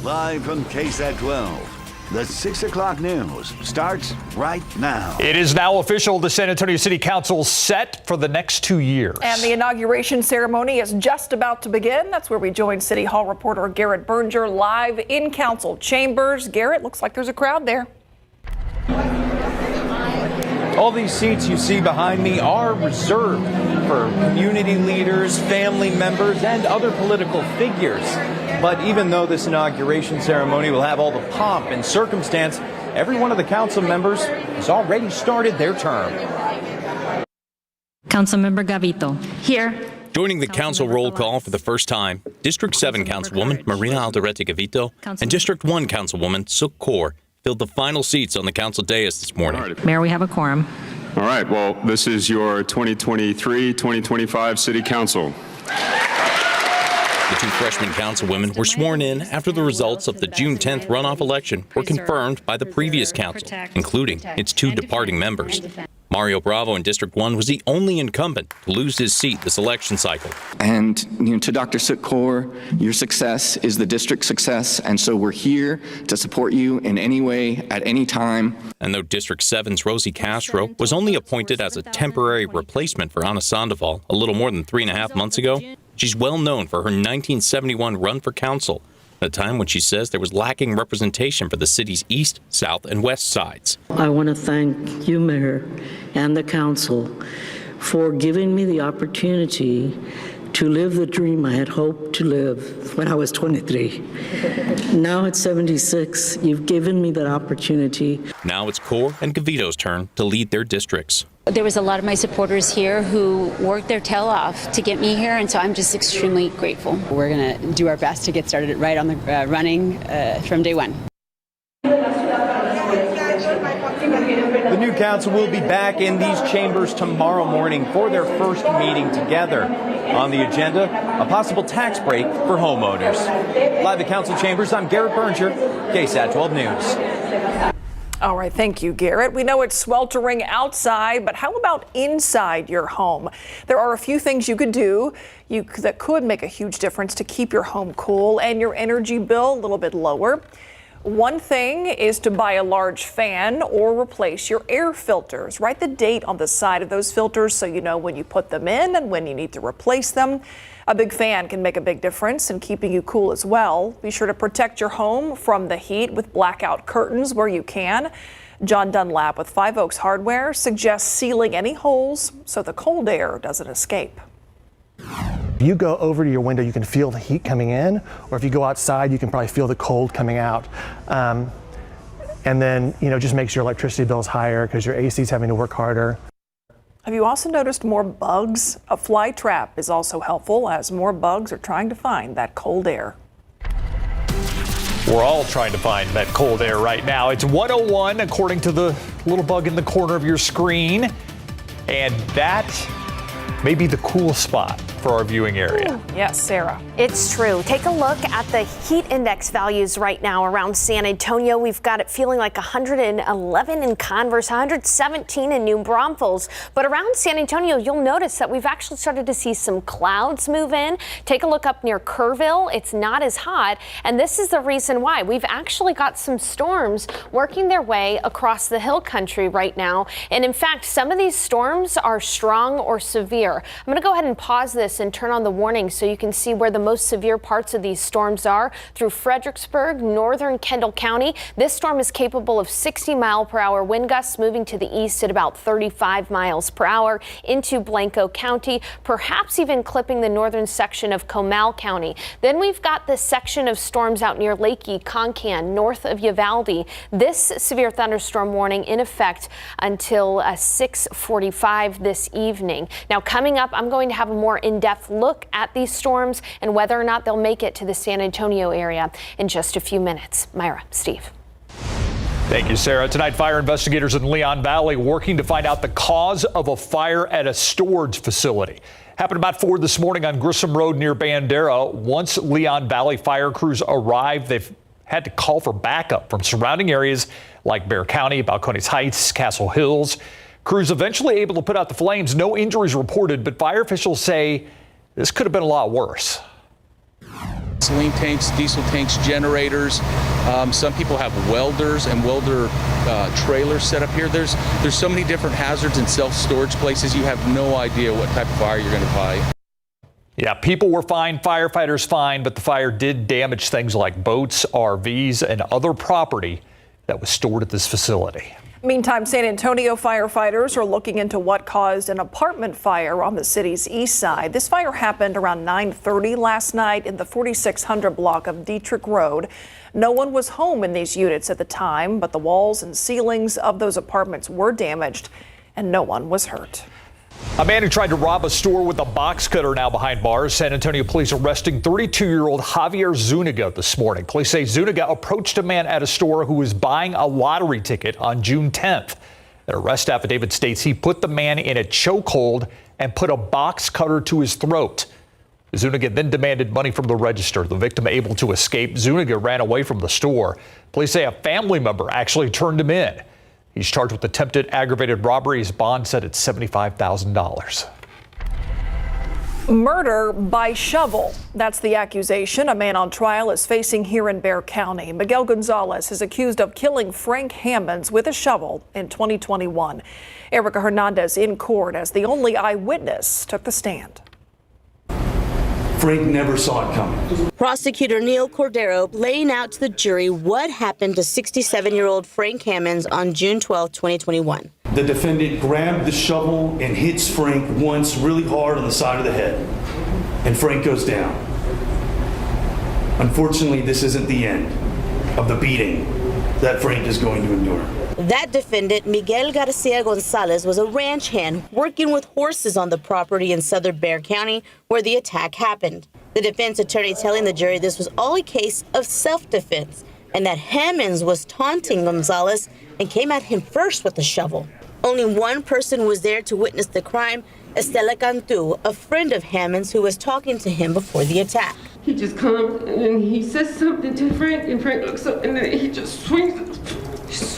Live from KSAT 12, the 6 o'clock news starts right now. It is now official. The San Antonio City Council set for the next 2 years. And the inauguration ceremony is just about to begin. That's where we join City Hall reporter Garrett Berger live in Council chambers. Garrett, looks like there's a crowd there. All these seats you see behind me are reserved for community leaders, family members, and other political figures. But even though this inauguration ceremony will have all the pomp and circumstance, every one of the council members has already started their term. Councilmember Gavito. Here. Joining the council roll call for the first time, District 7 Councilwoman Marina Alderete Gavito and District 1 Councilwoman Suk Kaur filled the final seats on the council dais this morning. Mayor, we have a quorum. All right, well, this is your 2023-2025 City Council. The two freshman councilwomen were sworn in after the results of the June 10th runoff election were confirmed by the previous council, including its two departing members. Mario Bravo in District 1 was the only incumbent to lose his seat this election cycle. And to Dr. Suk Kaur, your success is the district's success, and so we're here to support you in any way, at any time. And though District 7's Rosie Castro was only appointed as a temporary replacement for Ana Sandoval a little more than 3.5 months ago, she's well known for her 1971 run for council, at a time when she says there was lacking representation for the city's east, south, and west sides. I want to thank you, Mayor, and the council for giving me the opportunity to live the dream I had hoped to live when I was 23. Now at 76, you've given me that opportunity. Now it's Kaur and Gavito's turn to lead their districts. There was a lot of my supporters here who worked their tail off to get me here, and so I'm just extremely grateful. We're going to do our best to get started right on the running from day one. The new council will be back in these chambers tomorrow morning for their first meeting together. On the agenda, a possible tax break for homeowners. Live at council chambers, I'm Garrett Berger, KSAT 12 News. All right, thank you, Garrett. We know it's sweltering outside, but how about inside your home? There are a few things you could do that could make a huge difference to keep your home cool and your energy bill a little bit lower. One thing is to buy a large fan or replace your air filters. Write the date on the side of those filters so you know when you put them in and when you need to replace them. A big fan can make a big difference in keeping you cool as well. Be sure to protect your home from the heat with blackout curtains where you can. John Dunlap with Five Oaks Hardware suggests sealing any holes so the cold air doesn't escape. If you go over to your window, you can feel the heat coming in, or if you go outside, you can probably feel the cold coming out. And then, just makes your electricity bills higher because your AC is having to work harder. Have you also noticed more bugs? A fly trap is also helpful as more bugs are trying to find that cold air. We're all trying to find that cold air right now. It's 101 according to the little bug in the corner of your screen. And that may be the cool spot for our viewing area. Ooh, yes, Sarah. It's true. Take a look at the heat index values right now around San Antonio. We've got it feeling like 111 in Converse, 117 in New Braunfels. But around San Antonio, you'll notice that we've actually started to see some clouds move in. Take a look up near Kerrville. It's not as hot. And this is the reason why. We've actually got some storms working their way across the hill country right now. And in fact, some of these storms are strong or severe. I'm going to go ahead and pause this and turn on the warning so you can see where the most severe parts of these storms are. Through Fredericksburg, northern Kendall County, this storm is capable of 60-mile-per-hour wind gusts moving to the east at about 35 miles per hour into Blanco County, perhaps even clipping the northern section of Comal County. Then we've got this section of storms out near Lakey, Concan, north of Uvalde. This severe thunderstorm warning in effect until 6:45 this evening. Now, coming up, I'm going to have a more in-depth look at these storms and whether or not they'll make it to the San Antonio area in just a few minutes. Myra, Steve. Thank you, Sarah. Tonight, fire investigators in Leon Valley working to find out the cause of a fire at a storage facility. Happened about 4 this morning on Grissom Road near Bandera. Once Leon Valley fire crews arrived, they've had to call for backup from surrounding areas like Bexar County, Balcones Heights, Castle Hills. Crews eventually able to put out the flames. No injuries reported, but fire officials say this could have been a lot worse. gasoline tanks, diesel tanks, generators. Some people have welders and welder trailers set up here. There's so many different hazards and self-storage places. You have no idea what type of fire you're going to fight. Yeah, people were fine, firefighters fine, but the fire did damage things like boats, RVs, and other property that was stored at this facility. Meantime, San Antonio firefighters are looking into what caused an apartment fire on the city's east side. This fire happened around 9:30 last night in the 4600 block of Dietrich Road. No one was home in these units at the time, but the walls and ceilings of those apartments were damaged and no one was hurt. A man who tried to rob a store with a box cutter now behind bars. San Antonio police arresting 32-year-old Javier Zuniga this morning. Police say Zuniga approached a man at a store who was buying a lottery ticket on June 10th. Their arrest affidavit states he put the man in a chokehold and put a box cutter to his throat. Zuniga then demanded money from the register. The victim able to escape. Zuniga ran away from the store. Police say a family member actually turned him in. He's charged with attempted aggravated robbery. His bond set at $75,000. Murder by shovel. That's the accusation a man on trial is facing here in Bexar County. Miguel Gonzalez is accused of killing Frank Hammonds with a shovel in 2021. Erica Hernandez in court as the only eyewitness took the stand. Frank never saw it coming. Prosecutor Neil Cordero laying out to the jury what happened to 67-year-old Frank Hammonds on June 12, 2021. The defendant grabbed the shovel and hits Frank once really hard on the side of the head, and Frank goes down. Unfortunately, this isn't the end of the beating that Frank is going to endure. That defendant, Miguel Garcia Gonzalez, was a ranch hand working with horses on the property in southern Bexar County where the attack happened. The defense attorney telling the jury this was all a case of self-defense and that Hammonds was taunting Gonzalez and came at him first with the shovel. Only one person was there to witness the crime, Estela Cantu, a friend of Hammonds who was talking to him before the attack. He just comes and then he says something to Frank, and Frank looks up and then he just swings his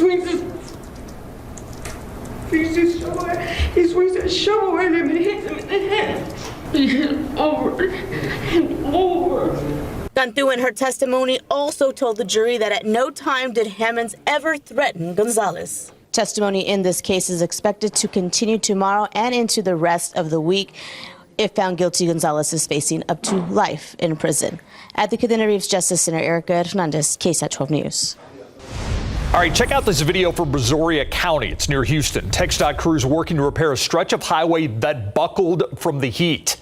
shovel. He swings that shovel at him and hits him in the head. He hit him over and over. Cantu in her testimony also told the jury that at no time did Hammonds ever threaten Gonzalez. Testimony in this case is expected to continue tomorrow and into the rest of the week. If found guilty, Gonzalez is facing up to life in prison. At the Cadena Reeves Justice Center, Erica Hernandez, KSAT 12 News. All right, check out this video from Brazoria County. It's near Houston. TxDOT crews working to repair a stretch of highway that buckled from the heat.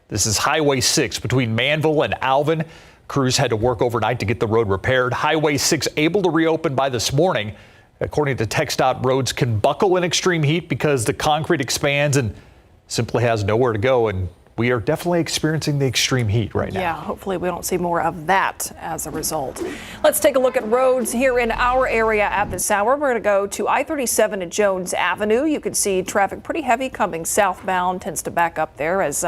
This is Highway 6 between Manville and Alvin. Crews had to work overnight to get the road repaired. Highway 6 able to reopen by this morning. According to TxDOT, roads can buckle in extreme heat because the concrete expands and simply has nowhere to go. And we are definitely experiencing the extreme heat right now. Yeah, hopefully we don't see more of that as a result. Let's take a look at roads here in our area at this hour. We're going to go to I-37 at Jones Avenue. You can see traffic pretty heavy coming southbound, tends to back up there as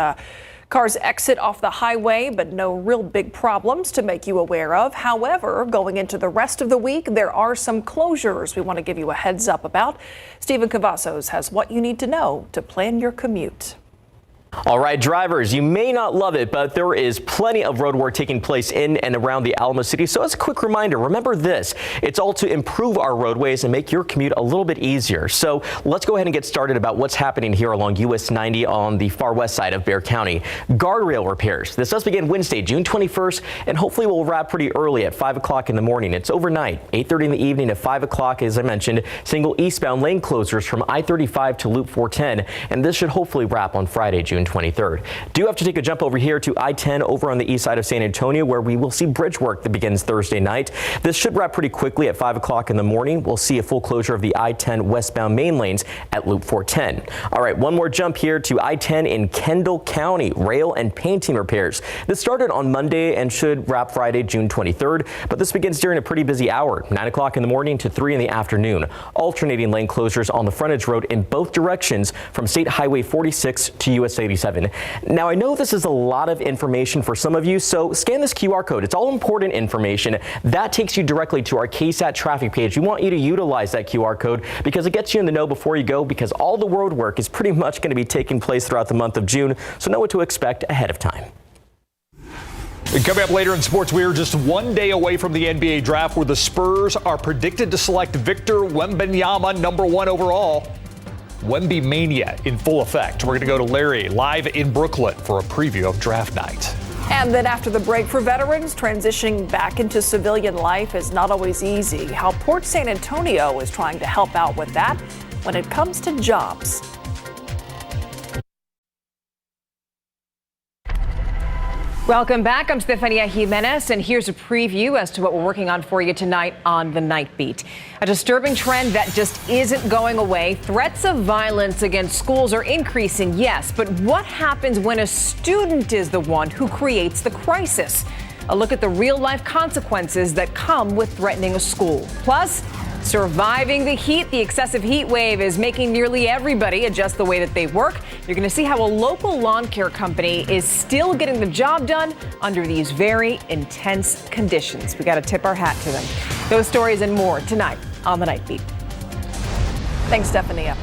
cars exit off the highway, but no real big problems to make you aware of. However, going into the rest of the week, there are some closures we want to give you a heads up about. Stephen Cavazos has what you need to know to plan your commute. All right, drivers, you may not love it, but there is plenty of road work taking place in and around the Alamo City. So as a quick reminder, remember this, it's all to improve our roadways and make your commute a little bit easier. So let's go ahead and get started about what's happening here along US 90 on the far west side of Bexar County. Guardrail repairs. This does begin Wednesday, June 21st, and hopefully will wrap pretty early at 5 o'clock in the morning. It's overnight, 8:30 in the evening to 5 o'clock, as I mentioned. Single eastbound lane closures from I-35 to Loop 410, and this should hopefully wrap on Friday, June 23rd. Do have to take a jump over here to I-10 over on the east side of San Antonio, where we will see bridge work that begins Thursday night. This should wrap pretty quickly at 5 o'clock in the morning. We'll see a full closure of the I-10 westbound main lanes at Loop 410. All right, one more jump here to I-10 in Kendall County. Rail and painting repairs. This started on Monday and should wrap Friday, June 23rd, but this begins during a pretty busy hour, 9 o'clock in the morning to 3 in the afternoon. Alternating lane closures on the frontage road in both directions from State Highway 46 to US 87. Now, I know this is a lot of information for some of you, so scan this QR code. It's all important information. That takes you directly to our KSAT traffic page. We want you to utilize that QR code because it gets you in the know before you go, because all the road work is pretty much going to be taking place throughout the month of June, so know what to expect ahead of time. And coming up later in sports, we are just 1 day away from the NBA draft, where the Spurs are predicted to select Victor Wembanyama #1 overall. Wemby mania in full effect. We're going to go to Larry live in Brooklyn for a preview of draft night. And then after the break, for veterans, transitioning back into civilian life is not always easy. How Port San Antonio is trying to help out with that when it comes to jobs. Welcome back. I'm Stefania Jimenez, and here's a preview as to what we're working on for you tonight on the Night Beat. A disturbing trend that just isn't going away. Threats of violence against schools are increasing, yes, but what happens when a student is the one who creates the crisis? A look at the real-life consequences that come with threatening a school. Plus, surviving the heat. The excessive heat wave is making nearly everybody adjust the way that they work. You're going to see how a local lawn care company is still getting the job done under these very intense conditions. We got to tip our hat to them. Those stories and more tonight on the Night Beat. Thanks, Stephania.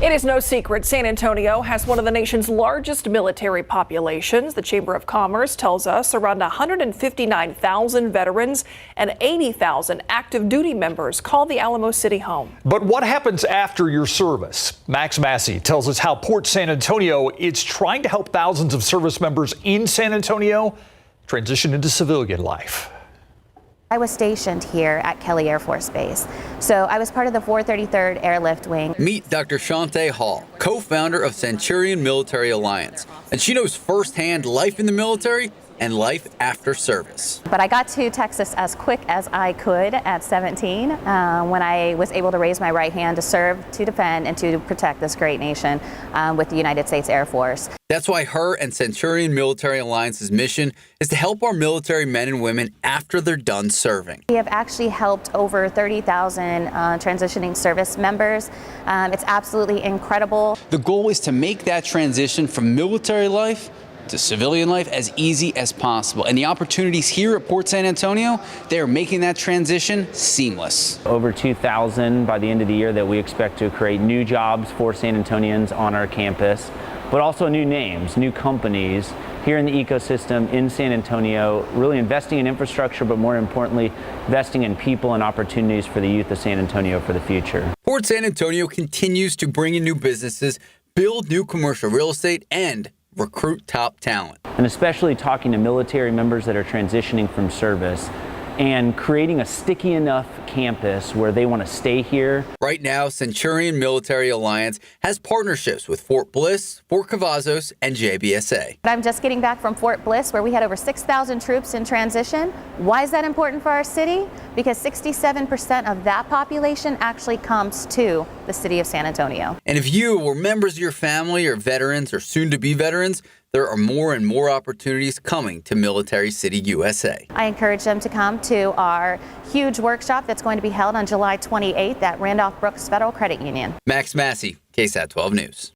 It is no secret San Antonio has one of the nation's largest military populations. The Chamber of Commerce tells us around 159,000 veterans and 80,000 active duty members call the Alamo City home. But what happens after your service? Max Massey tells us how Port San Antonio is trying to help thousands of service members in San Antonio transition into civilian life. I was stationed here at Kelly Air Force Base, so I was part of the 433rd Airlift Wing. Meet Dr. Shante Hall, co-founder of Centurion Military Alliance, and she knows firsthand life in the military and life after service. But I got to Texas as quick as I could at 17 when I was able to raise my right hand to serve, to defend, and to protect this great nation with the United States Air Force. That's why her and Centurion Military Alliance's mission is to help our military men and women after they're done serving. We have actually helped over 30,000 transitioning service members. It's absolutely incredible. The goal is to make that transition from military life to civilian life as easy as possible. And the opportunities here at Port San Antonio, they're making that transition seamless. Over 2,000 by the end of the year that we expect to create new jobs for San Antonians on our campus, but also new names, new companies here in the ecosystem in San Antonio, really investing in infrastructure, but more importantly, investing in people and opportunities for the youth of San Antonio for the future. Port San Antonio continues to bring in new businesses, build new commercial real estate, and recruit top talent. And especially talking to military members that are transitioning from service and creating a sticky enough campus where they want to stay here. Right now, Centurion Military Alliance has partnerships with Fort Bliss, Fort Cavazos, and JBSA. I'm just getting back from Fort Bliss, where we had over 6,000 troops in transition. Why is that important for our city? Because 67% of that population actually comes to the city of San Antonio. And if you or members of your family are veterans or soon-to-be veterans, there are more and more opportunities coming to Military City, USA. I encourage them to come to our huge workshop that's going to be held on July 28th at Randolph Brooks Federal Credit Union. Max Massey, KSAT 12 News.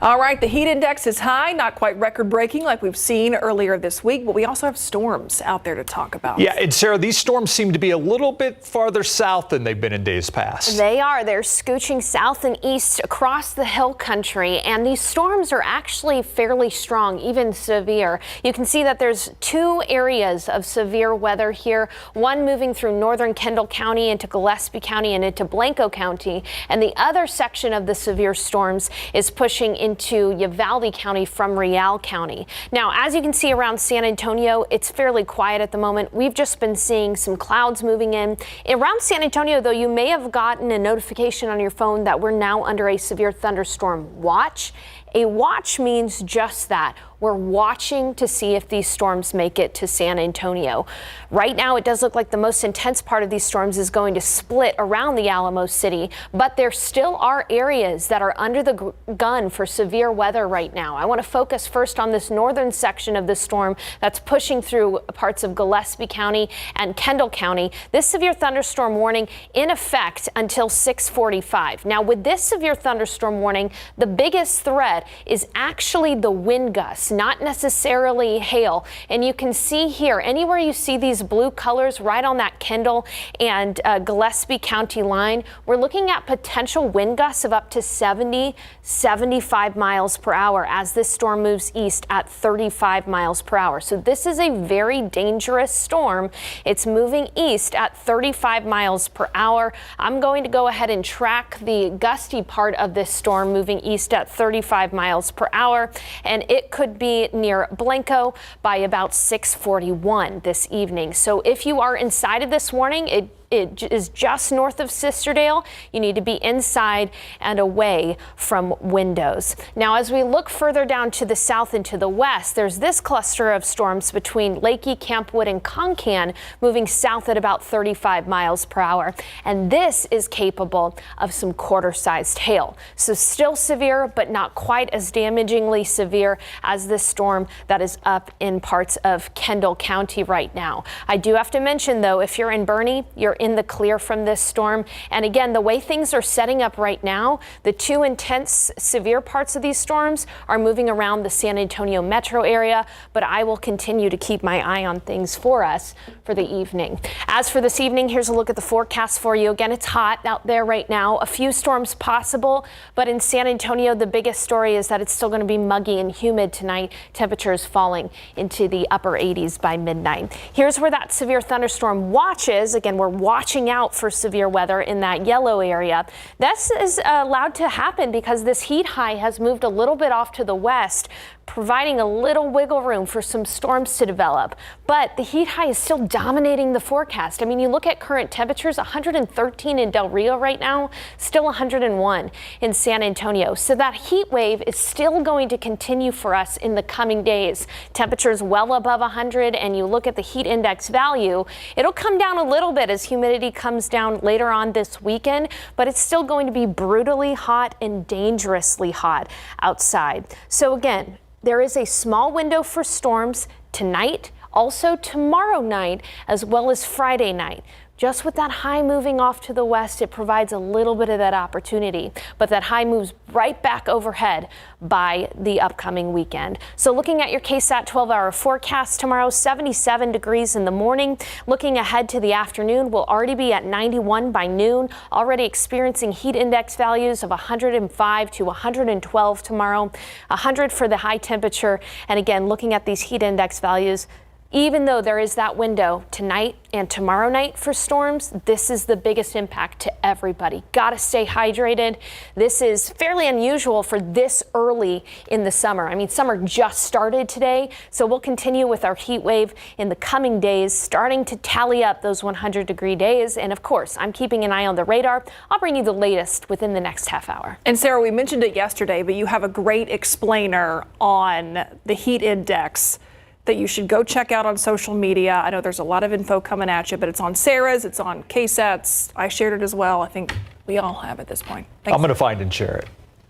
All right, the heat index is high, not quite record-breaking like we've seen earlier this week, but we also have storms out there to talk about. Yeah, and Sarah, these storms seem to be a little bit farther south than they've been in days past. They are. They're scooching south and east across the hill country, and these storms are actually fairly strong, even severe. You can see that there's two areas of severe weather here, one moving through northern Kendall County into Gillespie County and into Blanco County, and the other section of the severe storms is pushing into Uvalde County from Real County. Now, as you can see around San Antonio, it's fairly quiet at the moment. We've just been seeing some clouds moving in. Around San Antonio, though, you may have gotten a notification on your phone that we're now under a severe thunderstorm watch. A watch means just that. We're watching to see if these storms make it to San Antonio. Right now, it does look like the most intense part of these storms is going to split around the Alamo City, but there still are areas that are under the gun for severe weather right now. I want to focus first on this northern section of the storm that's pushing through parts of Gillespie County and Kendall County. This severe thunderstorm warning in effect until 6:45. Now, with this severe thunderstorm warning, the biggest threat is actually the wind gusts. ice, not necessarily hail. And you can see here, anywhere you see these blue colors right on that Kendall and Gillespie County line, we're looking at potential wind gusts of up to 70, 75 miles per hour as this storm moves east at 35 miles per hour. So this is a very dangerous storm. It's moving east at 35 miles per hour. I'm going to go ahead and track the gusty part of this storm moving east at 35 miles per hour, and it could be near Blanco by about 6:41 this evening. So if you are inside of this warning, it is just north of Sisterdale. You need to be inside and away from windows. Now, as we look further down to the south and to the west, there's this cluster of storms between Lakey, Campwood, and Concan moving south at about 35 miles per hour. And this is capable of some quarter-sized hail. So still severe, but not quite as damagingly severe as this storm that is up in parts of Kendall County right now. I do have to mention, though, if you're in Boerne, you're in the clear from this storm. And again, the way things are setting up right now, the two intense severe parts of these storms are moving around the San Antonio metro area, but I will continue to keep my eye on things for us for the evening. As for this evening, here's a look at the forecast for you. Again, it's hot out there right now. A few storms possible, but in San Antonio, the biggest story is that it's still going to be muggy and humid tonight. Temperatures falling into the upper 80s by midnight. Here's where that severe thunderstorm watch is. Again, we're watching out for severe weather in that yellow area. This is allowed to happen because this heat high has moved a little bit off to the west, providing a little wiggle room for some storms to develop. But the heat high is still dominating the forecast. I mean, you look at current temperatures, 113 in Del Rio right now, still 101 in San Antonio. So that heat wave is still going to continue for us in the coming days. Temperatures well above 100, and you look at the heat index value, it'll come down a little bit as humidity comes down later on this weekend, but it's still going to be brutally hot and dangerously hot outside. So again, there is a small window for storms tonight, also tomorrow night, as well as Friday night. Just with that high moving off to the west, it provides a little bit of that opportunity, but that high moves right back overhead by the upcoming weekend. So looking at your KSAT 12-hour forecast tomorrow, 77 degrees in the morning. Looking ahead to the afternoon, we'll already be at 91 by noon, already experiencing heat index values of 105 to 112 tomorrow, 100 for the high temperature. And again, looking at these heat index values, even though there is that window tonight and tomorrow night for storms, this is the biggest impact to everybody. Got to stay hydrated. This is fairly unusual for this early in the summer. I mean, summer just started today, so we'll continue with our heat wave in the coming days, starting to tally up those 100-degree days. And of course, I'm keeping an eye on the radar. I'll bring you the latest within the next half hour. And Sarah, we mentioned it yesterday, but you have a great explainer on the heat index that you should go check out on social media. I know there's a lot of info coming at you, but it's on Sarah's, it's on KSAT's. I shared it as well. I think we all have at this point. I'm going to find and share it.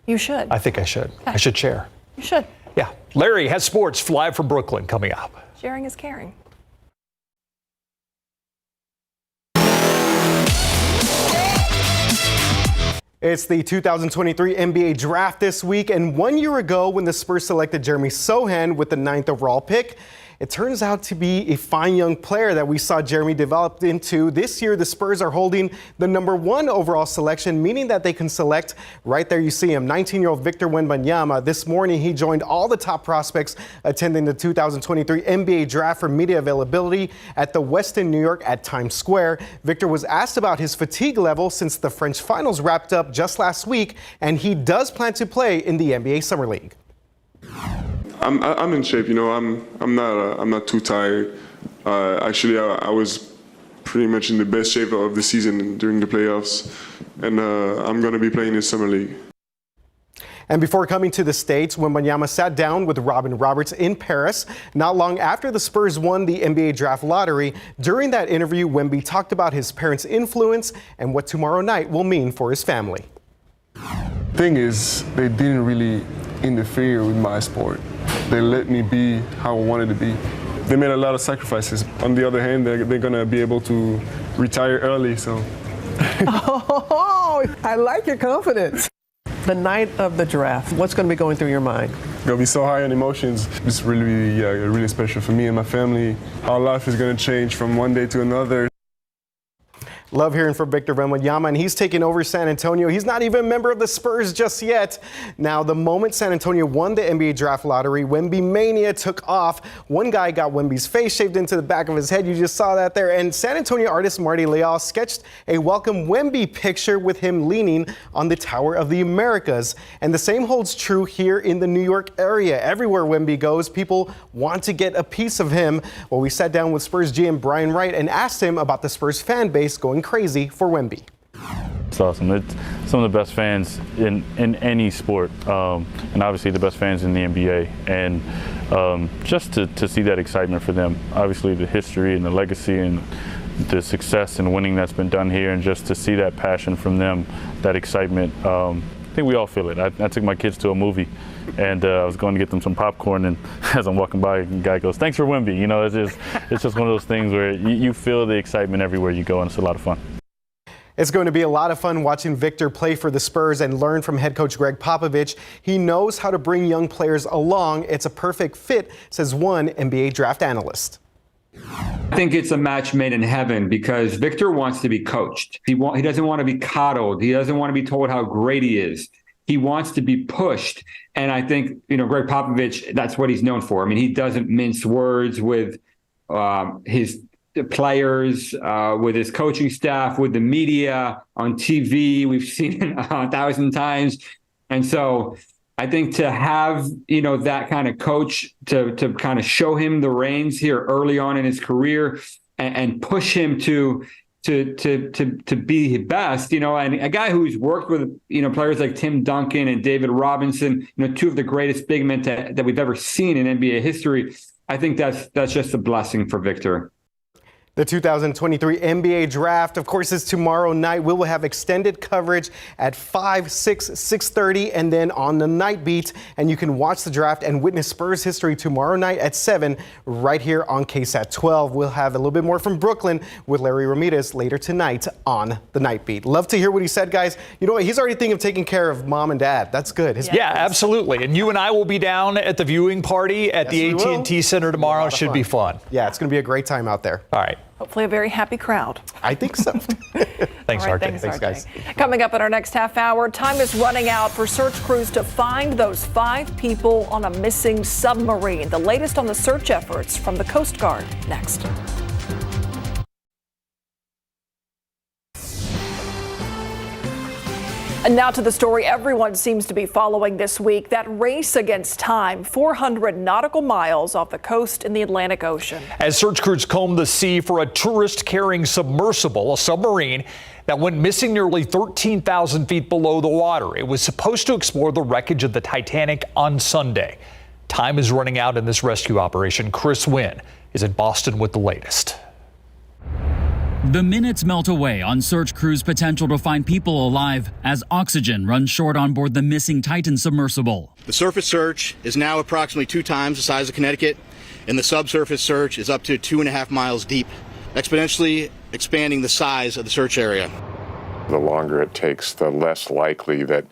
You should. I think I should. I should share. You should. Yeah. Larry has sports live from Brooklyn coming up. Sharing is caring. It's the 2023 NBA Draft this week, and 1 year ago when the Spurs selected Jeremy Sohan with the 9th overall pick, it turns out to be a fine young player that we saw Jeremy develop into. This year, the Spurs are holding the #1 overall selection, meaning that they can select, right there you see him, 19-year-old Victor Wembanyama. This morning, he joined all the top prospects attending the 2023 NBA Draft for media availability at the Westin New York at Times Square. Victor was asked about his fatigue level since the French finals wrapped up just last week, and he does plan to play in the NBA Summer League. I'm in shape, you know. I'm not too tired. Actually, I was pretty much in the best shape of the season during the playoffs, and I'm going to be playing in Summer League. And before coming to the States, Wembanyama sat down with Robin Roberts in Paris not long after the Spurs won the NBA Draft Lottery. During that interview, Wemby talked about his parents' influence and what tomorrow night will mean for his family. Thing is, they didn't really interfere with my sport. They let me be how I wanted to be. They made a lot of sacrifices. On the other hand, they're going to be able to retire early, so. Oh, I like your confidence. The night of the draft, what's going to be going through your mind? Gonna be so high on emotions. It's really special for me and my family. Our life is gonna change from one day to another. Love hearing from Victor Wembanyama, and he's taking over San Antonio. He's not even a member of the Spurs just yet. Now, the moment San Antonio won the NBA draft lottery, Wemby mania took off. One guy got Wemby's face shaved into the back of his head. You just saw that there. And San Antonio artist Marty Leal sketched a welcome Wemby picture with him leaning on the Tower of the Americas. And the same holds true here in the New York area. Everywhere Wemby goes, people want to get a piece of him. Well, we sat down with Spurs GM Brian Wright and asked him about the Spurs fan base going crazy for Wemby. It's awesome. It's some of the best fans in any sport, and obviously the best fans in the NBA. And just to see that excitement for them, obviously the history and the legacy and the success and winning that's been done here, and just to see that passion from them, that excitement. I think we all feel it. I took my kids to a movie, and I was going to get them some popcorn, and as I'm walking by, a guy goes, "Thanks for Wemby." You know, it's just one of those things where you feel the excitement everywhere you go, and it's a lot of fun. It's going to be a lot of fun watching Victor play for the Spurs and learn from head coach Greg Popovich. He knows how to bring young players along. It's a perfect fit, says one NBA draft analyst. I think it's a match made in heaven because Victor wants to be coached. He doesn't want to be coddled. He doesn't want to be told how great he is. He wants to be pushed. And I think, Greg Popovich, that's what he's known for. I mean, he doesn't mince words with his players, with his coaching staff, with the media, on TV. We've seen it 1,000 times. And so I think to have, that kind of coach to kind of show him the reins here early on in his career and push him to be his best, and a guy who's worked with, players like Tim Duncan and David Robinson, two of the greatest big men that we've ever seen in NBA history. I think that's just a blessing for Victor. The 2023 NBA Draft, of course, is tomorrow night. We will have extended coverage at 5, 6, 6:30, and then on the night beat. And you can watch the draft and witness Spurs history tomorrow night at 7 right here on KSAT 12. We'll have a little bit more from Brooklyn with Larry Ramirez later tonight on the night beat. Love to hear what he said, guys. You know what? He's already thinking of taking care of mom and dad. That's good. Yeah, absolutely. And you and I will be down at the viewing party at the AT&T Center tomorrow. Should be fun. Yeah, it's going to be a great time out there. All right. Hopefully a very happy crowd. I think so. Thanks, All right, RJ. thanks, guys. Coming up in our next half hour, time is running out for search crews to find those 5 people on a missing submarine. The latest on the search efforts from the Coast Guard next. And now to the story everyone seems to be following this week, that race against time, 400 nautical miles off the coast in the Atlantic Ocean. As search crews comb the sea for a tourist-carrying submersible, a submarine that went missing nearly 13,000 feet below the water. It was supposed to explore the wreckage of the Titanic on Sunday. Time is running out in this rescue operation. Chris Wynn is in Boston with the latest. The minutes melt away on search crews' potential to find people alive as oxygen runs short on board the missing Titan submersible. The surface search is now approximately 2 times the size of Connecticut, and the subsurface search is up to 2.5 miles deep, exponentially expanding the size of the search area. The longer it takes, the less likely that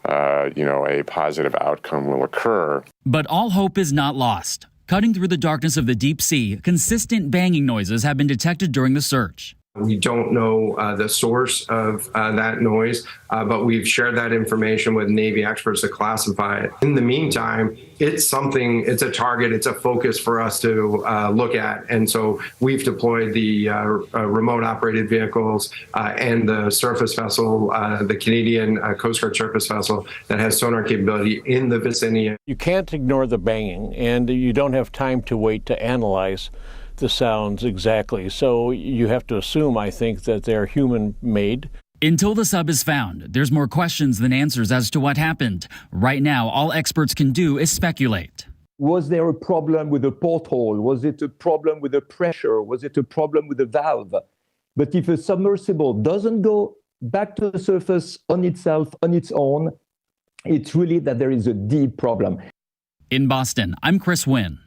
a positive outcome will occur. But all hope is not lost. Cutting through the darkness of the deep sea, consistent banging noises have been detected during the search. We don't know the source of that noise, but we've shared that information with Navy experts to classify it. In the meantime, it's a target, it's a focus for us to look at. And so we've deployed the remote operated vehicles and the surface vessel, the Canadian Coast Guard surface vessel that has sonar capability in the vicinity. You can't ignore the banging, and you don't have time to wait to analyze the sounds exactly. So you have to assume, I think, that they're human-made. Until the sub is found, there's more questions than answers as to what happened. Right now, all experts can do is speculate. Was there a problem with the porthole? Was it a problem with the pressure? Was it a problem with the valve? But if a submersible doesn't go back to the surface on itself, on its own, it's really that there is a deep problem. In Boston, I'm Chris Wynn.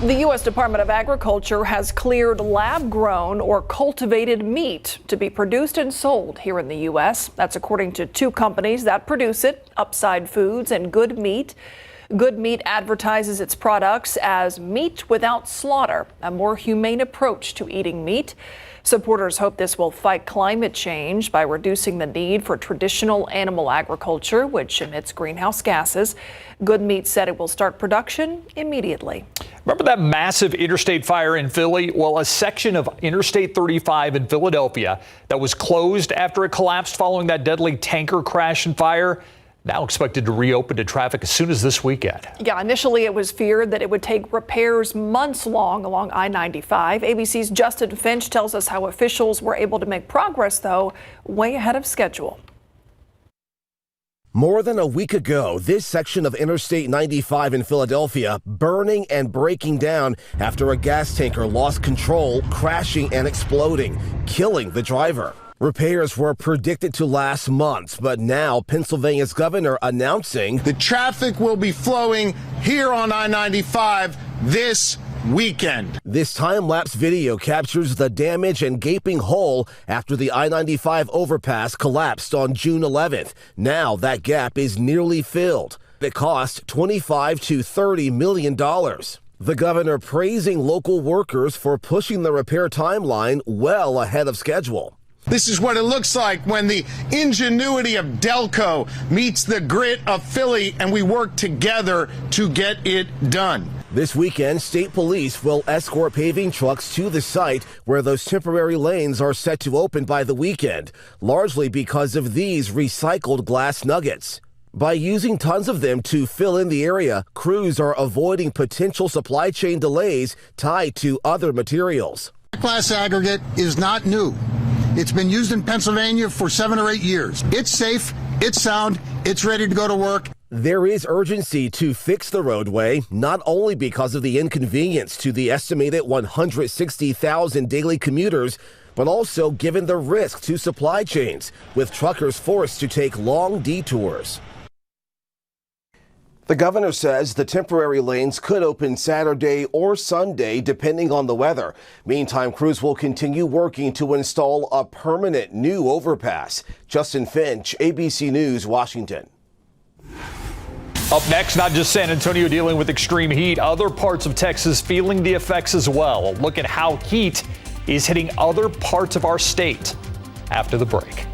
The U.S. Department of Agriculture has cleared lab-grown or cultivated meat to be produced and sold here in the U.S. That's according to two companies that produce it, Upside Foods and Good Meat. Good Meat advertises its products as meat without slaughter, a more humane approach to eating meat. Supporters hope this will fight climate change by reducing the need for traditional animal agriculture, which emits greenhouse gases. Good Meat said it will start production immediately. Remember that massive interstate fire in Philly? Well, a section of Interstate 35 in Philadelphia that was closed after it collapsed following that deadly tanker crash and fire, now expected to reopen to traffic as soon as this weekend. Yeah, initially it was feared that it would take repairs months long along I-95. ABC's Justin Finch tells us how officials were able to make progress, though, way ahead of schedule. More than a week ago, this section of Interstate 95 in Philadelphia burning and breaking down after a gas tanker lost control, crashing and exploding, killing the driver. Repairs were predicted to last months, but now Pennsylvania's governor announcing the traffic will be flowing here on I-95 this weekend. This time-lapse video captures the damage and gaping hole after the I-95 overpass collapsed on June 11th. Now that gap is nearly filled. It cost $25 to $30 million. The governor praising local workers for pushing the repair timeline well ahead of schedule. This is what it looks like when the ingenuity of Delco meets the grit of Philly, and we work together to get it done. This weekend, state police will escort paving trucks to the site where those temporary lanes are set to open by the weekend, largely because of these recycled glass nuggets. By using tons of them to fill in the area, crews are avoiding potential supply chain delays tied to other materials. Glass aggregate is not new. It's been used in Pennsylvania for 7 or 8 years. It's safe, it's sound, it's ready to go to work. There is urgency to fix the roadway, not only because of the inconvenience to the estimated 160,000 daily commuters, but also given the risk to supply chains, with truckers forced to take long detours. The governor says the temporary lanes could open Saturday or Sunday, depending on the weather. Meantime, crews will continue working to install a permanent new overpass. Justin Finch, ABC News, Washington. Up next, not just San Antonio dealing with extreme heat, other parts of Texas feeling the effects as well. Look at how heat is hitting other parts of our state after the break.